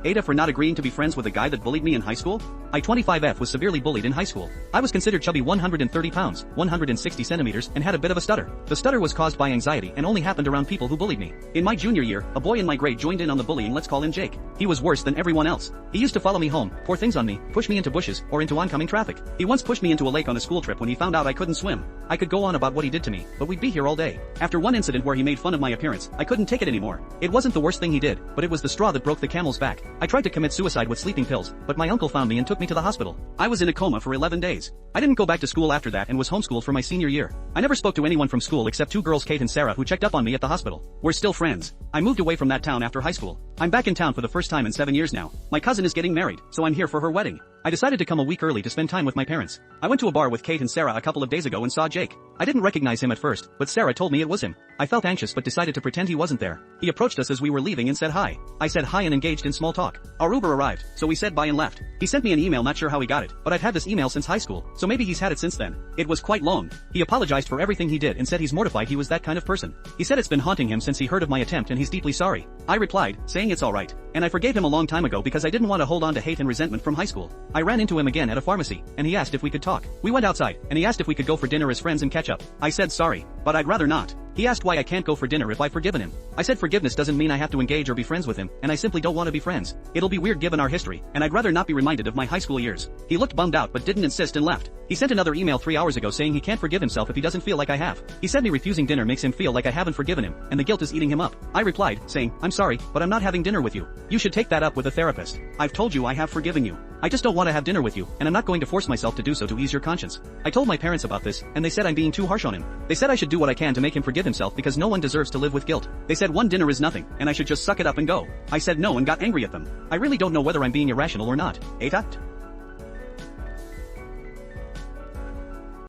AITAH for not agreeing to be friends with a guy that bullied me in high school? I 25F was severely bullied in high school. I was considered chubby 130 pounds, 160 centimeters and had a bit of a stutter. The stutter was caused by anxiety and only happened around people who bullied me. In my junior year, a boy in my grade joined in on the bullying. Let's call him Jake. He was worse than everyone else. He used to follow me home, pour things on me, push me into bushes or into oncoming traffic. He once pushed me into a lake on a school trip when he found out I couldn't swim. I could go on about what he did to me, but we'd be here all day. After one incident where he made fun of my appearance, I couldn't take it anymore. It wasn't the worst thing he did, but it was the straw that broke the camel's back. I tried to commit suicide with sleeping pills, but my uncle found me and took me to the hospital. I was in a coma for 11 days. I didn't go back to school after that and was homeschooled for my senior year. I never spoke to anyone from school except two girls, Kate and Sarah, who checked up on me at the hospital. We're still friends. I moved away from that town after high school. I'm back in town for the first time in 7 years now. My cousin is getting married, so I'm here for her wedding. I decided to come a week early to spend time with my parents. I went to a bar with Kate and Sarah a couple of days ago and saw Jake. I didn't recognize him at first, but Sarah told me it was him. I felt anxious but decided to pretend he wasn't there. He approached us as we were leaving and said hi. I said hi and engaged in small talk. Our Uber arrived, so we said bye and left. He sent me an email, not sure how he got it, but I've had this email since high school, so maybe he's had it since then. It was quite long. He apologized for everything he did and said he's mortified he was that kind of person. He said it's been haunting him since he heard of my attempt and he's deeply sorry. I replied, saying it's alright. And I forgave him a long time ago because I didn't want to hold on to hate and resentment from high school. I ran into him again at a pharmacy, and he asked if we could talk. We went outside, and he asked if we could go for dinner as friends and catch up. I said sorry, but I'd rather not. He asked why I can't go for dinner if I've forgiven him. I said forgiveness doesn't mean I have to engage or be friends with him, and I simply don't want to be friends. It'll be weird given our history, and I'd rather not be reminded of my high school years. He looked bummed out but didn't insist and left. He sent another email 3 hours ago saying he can't forgive himself if he doesn't feel like I have. He said me refusing dinner makes him feel like I haven't forgiven him, and the guilt is eating him up. I replied, saying, I'm sorry, but I'm not having dinner with you. You should take that up with a therapist. I've told you I have forgiven you. I just don't want to have dinner with you, and I'm not going to force myself to do so to ease your conscience. I told my parents about this, and they said I'm being too harsh on him. They said I should do what I can to make him forgive himself because no one deserves to live with guilt. They said one dinner is nothing, and I should just suck it up and go. I said no and got angry at them. I really don't know whether I'm being irrational or not. AITAH?